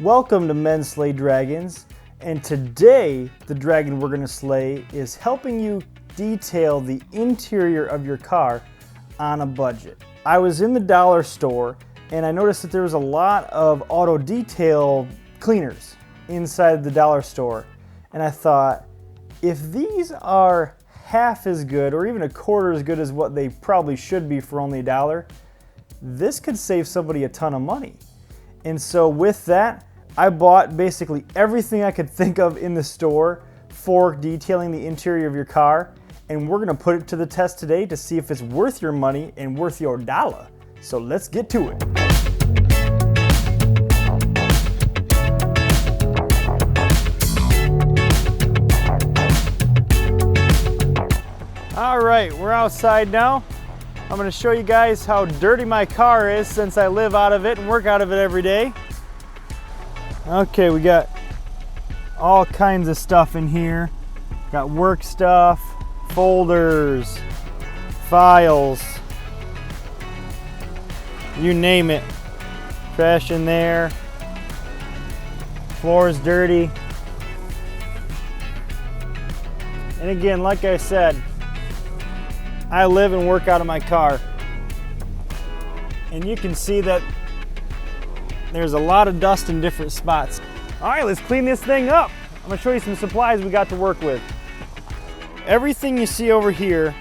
Welcome to Men Slay Dragons, and today the dragon we're going to slay is helping you detail the interior of your car on a budget. I was in the dollar store and I noticed that there was a lot of auto detail cleaners inside the dollar store, and I thought, if these are half as good or even a quarter as good as what they probably should be for only $1, this could save somebody a ton of money. And so with that, I bought basically everything I could think of in the store for detailing the interior of your car, and we're gonna put it to the test today to see if it's worth your money and worth your $1. So let's get to it. All right, we're outside now. I'm gonna show you guys how dirty my car is since I live out of it and work out of it every day. Okay, we got all kinds of stuff in here. Got work stuff, folders, files, you name it. Trash in there. Floor is dirty. And again, like I said, I live and work out of my car. And you can see that there's a lot of dust in different spots. All right, let's clean this thing up. I'm gonna show you some supplies we got to work with. Everything you see over here,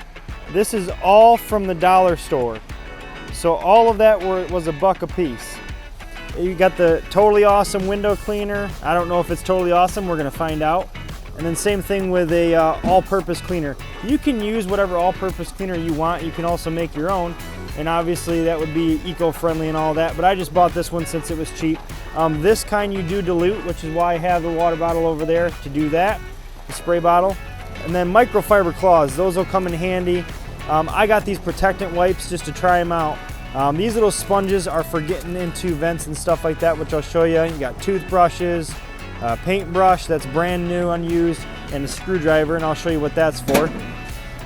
this is all from the dollar store. So all of that was $1 a piece. You got the totally awesome window cleaner. I don't know if it's totally awesome, we're gonna find out. And then same thing with a all-purpose cleaner. You can use whatever all-purpose cleaner you want. You can also make your own. And obviously that would be eco-friendly and all that, but I just bought this one since it was cheap. This kind you do dilute, which is why I have the water bottle over there to do that, the spray bottle. And then microfiber cloths, those will come in handy. I got these protectant wipes just to try them out. These little sponges are for getting into vents and stuff like that, which I'll show you. You got toothbrushes, paintbrush that's brand new, unused, and a screwdriver, and I'll show you what that's for.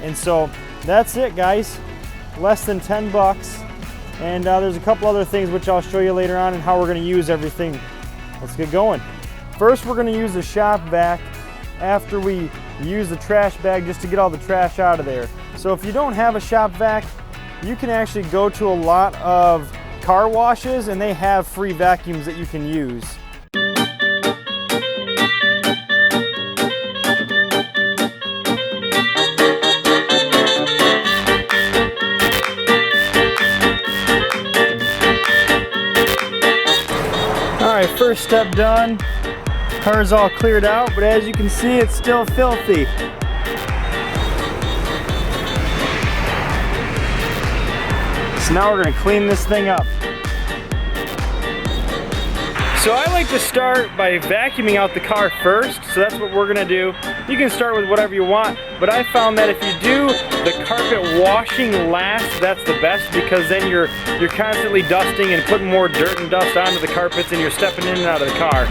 And so that's it, guys. Less than 10 bucks. And there's a couple other things which I'll show you later on and how we're gonna use everything. Let's get going. First, we're gonna use the shop vac after we use the trash bag just to get all the trash out of there. So if you don't have a shop vac, you can actually go to a lot of car washes and they have free vacuums that you can use. First step done, car's all cleared out, but as you can see, it's still filthy. So now we're gonna clean this thing up. So I like to start by vacuuming out the car first, so that's what we're gonna do. You can start with whatever you want, but I found that if you do the carpet washing last, that's the best, because then you're constantly dusting and putting more dirt and dust onto the carpets and you're stepping in and out of the car.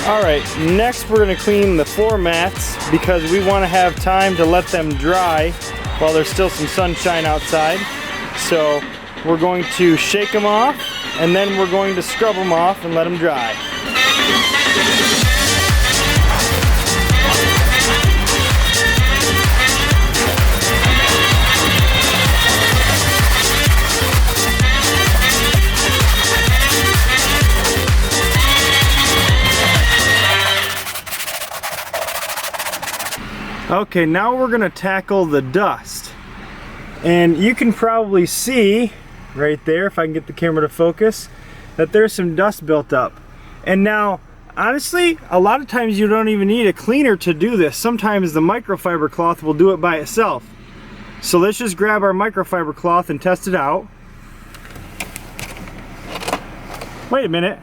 Alright, next we're going to clean the floor mats because we want to have time to let them dry while there's still some sunshine outside. So we're going to shake them off and then we're going to scrub them off and let them dry. Okay, now we're gonna tackle the dust. And you can probably see right there, if I can get the camera to focus, that there's some dust built up. And now, honestly, a lot of times you don't even need a cleaner to do this. Sometimes the microfiber cloth will do it by itself. So let's just grab our microfiber cloth and test it out. Wait a minute.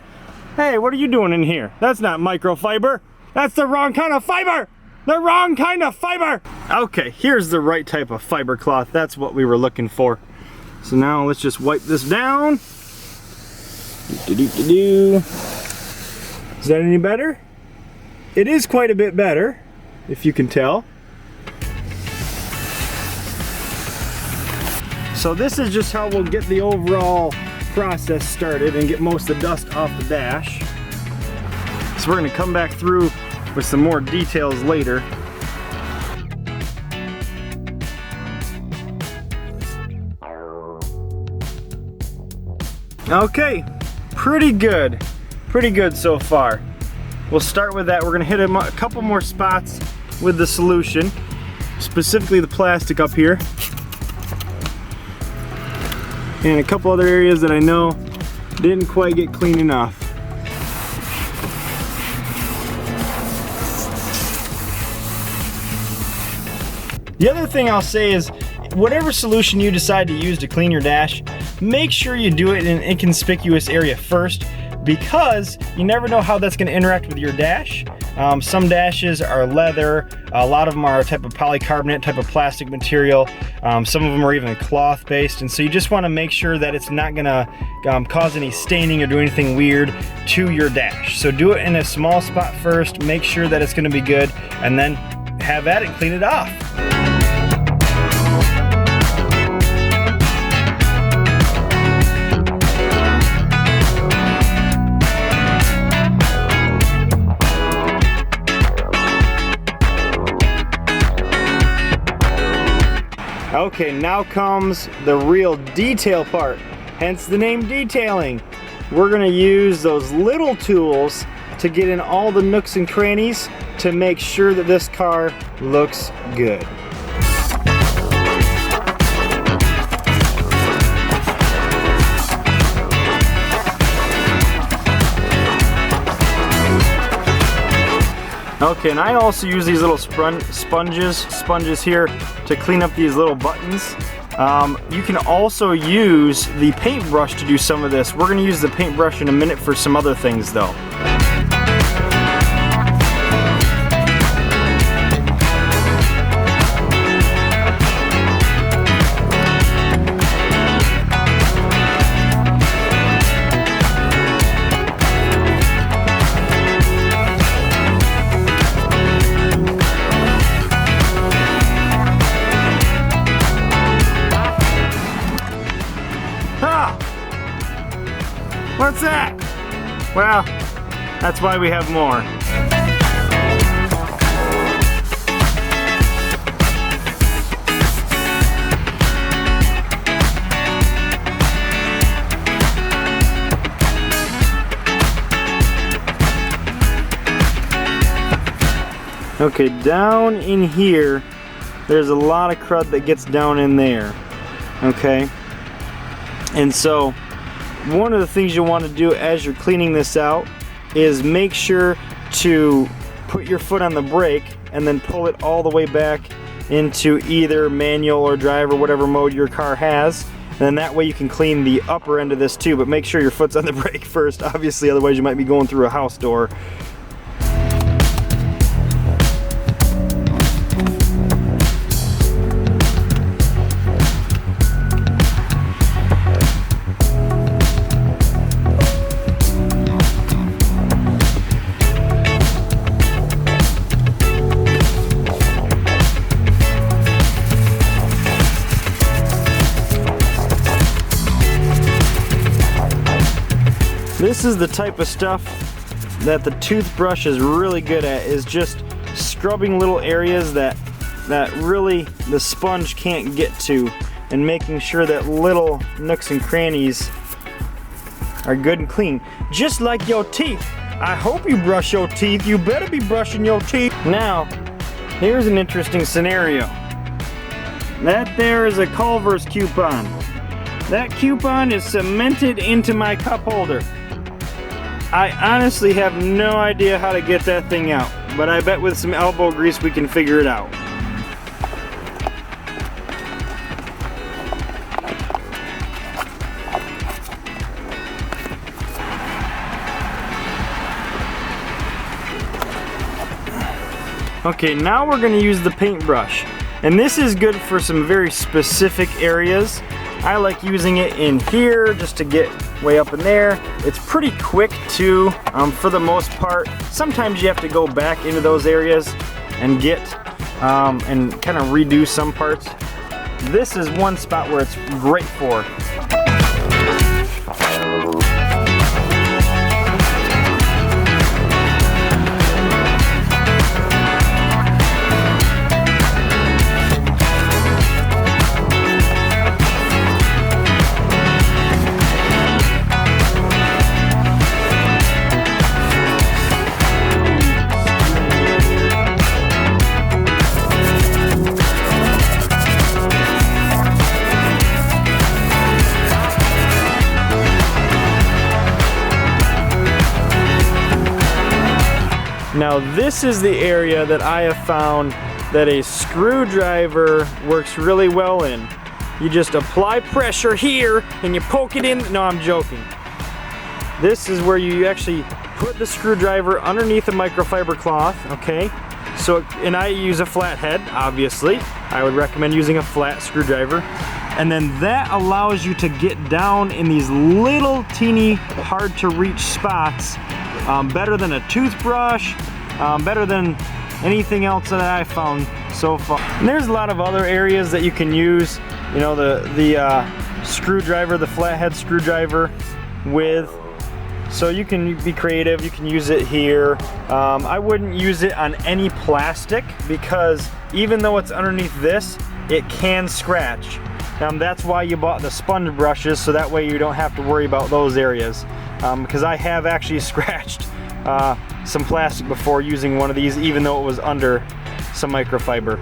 Hey, what are you doing in here? That's not microfiber. That's the wrong kind of fiber. The wrong kind of fiber! Okay, here's the right type of fiber cloth. That's what we were looking for. So now let's just wipe this down. Is that any better? It is quite a bit better, if you can tell. So this is just how we'll get the overall process started and get most of the dust off the dash. So we're gonna come back through with some more details later. Okay, pretty good so far. We'll start with that. We're gonna hit a couple more spots with the solution, specifically the plastic up here, and a couple other areas that I know didn't quite get clean enough. The other thing I'll say is, whatever solution you decide to use to clean your dash, make sure you do it in an inconspicuous area first, because you never know how that's going to interact with your dash. Some dashes are leather, a lot of them are a type of polycarbonate, type of plastic material, some of them are even cloth based, and so you just want to make sure that it's not going to cause any staining or do anything weird to your dash. So do it in a small spot first, make sure that it's going to be good, and then have at it and clean it off. Okay, now comes the real detail part, hence the name detailing. We're gonna use those little tools to get in all the nooks and crannies to make sure that this car looks good. Okay, and I also use these little sponges here to clean up these little buttons. You can also use the paintbrush to do some of this. We're gonna use the paintbrush in a minute for some other things though. What's that? Well, that's why we have more. Okay, down in here, there's a lot of crud that gets down in there, okay? And so, one of the things you'll want to do as you're cleaning this out is make sure to put your foot on the brake and then pull it all the way back into either manual or drive or whatever mode your car has. And then that way you can clean the upper end of this too, but make sure your foot's on the brake first, obviously, otherwise you might be going through a house door. This is the type of stuff that the toothbrush is really good at, is just scrubbing little areas that really the sponge can't get to, and making sure that little nooks and crannies are good and clean. Just like your teeth. I hope you brush your teeth. You better be brushing your teeth. Now, here's an interesting scenario. That there is a Culver's coupon. That coupon is cemented into my cup holder. I honestly have no idea how to get that thing out, but I bet with some elbow grease we can figure it out. Okay, now we're going to use the paintbrush. And this is good for some very specific areas. I like using it in here just to get way up in there. It's pretty quick too, for the most part. Sometimes you have to go back into those areas and get, and kind of redo some parts. This is one spot where it's great for. Now this is the area that I have found that a screwdriver works really well in. You just apply pressure here and you poke it in. No, I'm joking. This is where you actually put the screwdriver underneath the microfiber cloth, okay? So, and I use a flat head, obviously. I would recommend using a flat screwdriver. And then that allows you to get down in these little teeny hard to reach spots, better than a toothbrush, better than anything else that I found so far. And there's a lot of other areas that you can use, you know, the screwdriver, the flathead screwdriver with. So you can be creative, you can use it here. I wouldn't use it on any plastic because even though it's underneath this, it can scratch. That's why you bought the sponge brushes, so that way you don't have to worry about those areas. Because I have actually scratched some plastic before using one of these, even though it was under some microfiber.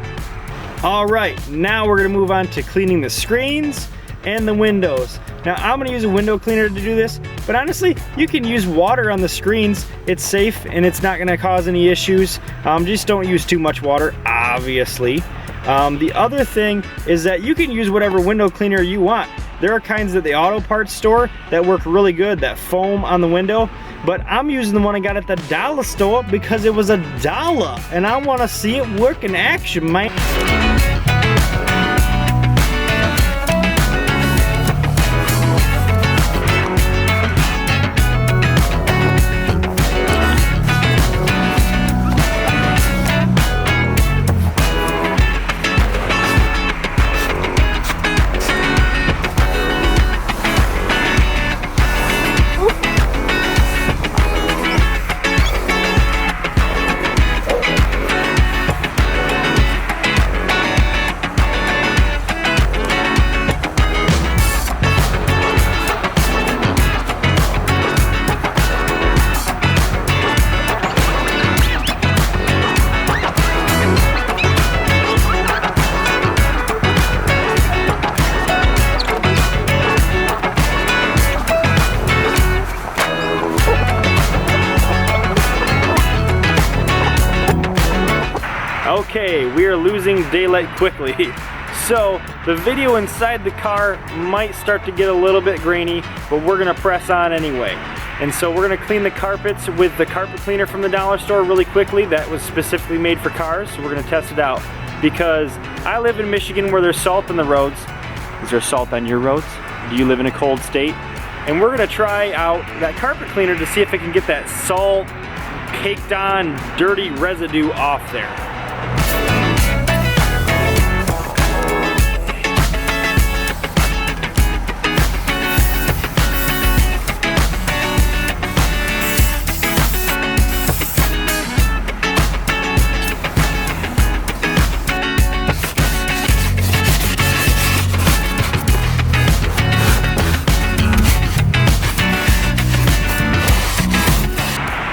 All right, now we're gonna move on to cleaning the screens and the windows. Now I'm gonna use a window cleaner to do this, but honestly, you can use water on the screens. It's safe and it's not gonna cause any issues. Just don't use too much water, obviously. The other thing is that you can use whatever window cleaner you want. There are kinds at the auto parts store that work really good, that foam on the window, but I'm using the one I got at the dolla store because it was $1 and I want to see it work in action, man. Okay, we are losing daylight quickly. So the video inside the car might start to get a little bit grainy, but we're gonna press on anyway. And so we're gonna clean the carpets with the carpet cleaner from the dollar store really quickly. That was specifically made for cars, so we're gonna test it out. Because I live in Michigan where there's salt on the roads. Is there salt on your roads? Do you live in a cold state? And we're gonna try out that carpet cleaner to see if it can get that salt caked on dirty residue off there.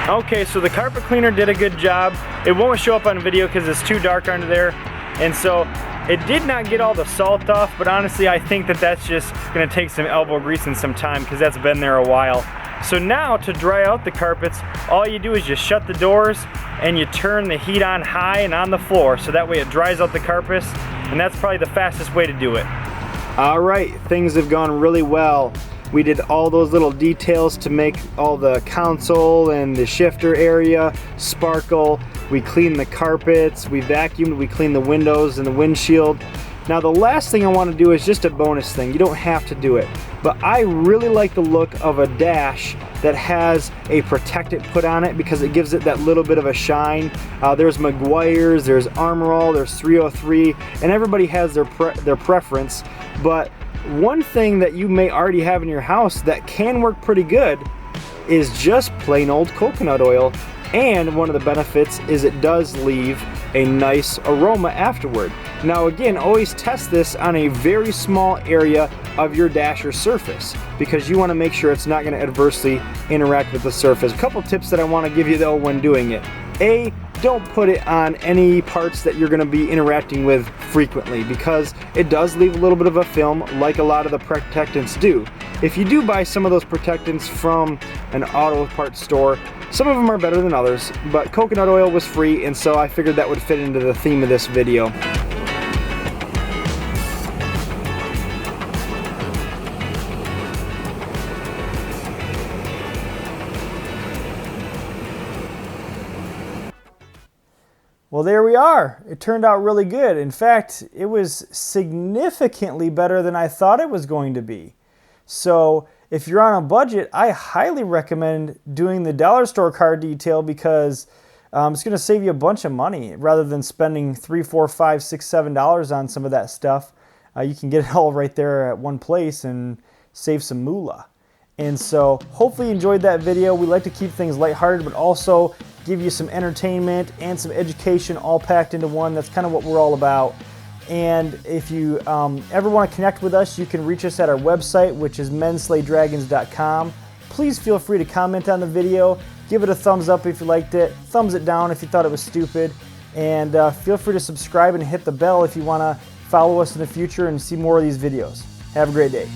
Okay, so the carpet cleaner did a good job. It won't show up on video because it's too dark under there. And so it did not get all the salt off, but honestly I think that that's just gonna take some elbow grease and some time because that's been there a while. So now to dry out the carpets, all you do is just shut the doors and you turn the heat on high and on the floor, so that way it dries out the carpets, and that's probably the fastest way to do it. All right, things have gone really well. We did all those little details to make all the console and the shifter area sparkle. We cleaned the carpets, we vacuumed, we cleaned the windows and the windshield. Now the last thing I want to do is just a bonus thing. You don't have to do it, but I really like the look of a dash that has a protectant put on it because it gives it that little bit of a shine. There's Meguiar's, there's Armor All, there's 303, and everybody has their preference. But one thing that you may already have in your house that can work pretty good is just plain old coconut oil. And one of the benefits is it does leave a nice aroma afterward. Now again, always test this on a very small area of your dash or surface because you want to make sure it's not going to adversely interact with the surface. A couple tips that I want to give you though when doing it. A, don't put it on any parts that you're going to be interacting with frequently because it does leave a little bit of a film like a lot of the protectants do. If you do buy some of those protectants from an auto parts store, some of them are better than others, but coconut oil was free, and so I figured that would fit into the theme of this video. Well, there we are. It turned out really good. In fact, it was significantly better than I thought it was going to be. So if you're on a budget, I highly recommend doing the dollar store car detail because it's going to save you a bunch of money rather than spending $3, $4, $5, $6, $7 on some of that stuff. You can get it all right there at one place and save some moolah. And so hopefully you enjoyed that video. We like to keep things lighthearted, but also give you some entertainment and some education all packed into one. That's kind of what we're all about. And if you ever want to connect with us, you can reach us at our website, which is menslaydragons.com. Please feel free to comment on the video. Give it a thumbs up if you liked it. Thumbs it down if you thought it was stupid. And feel free to subscribe and hit the bell if you want to follow us in the future and see more of these videos. Have a great day.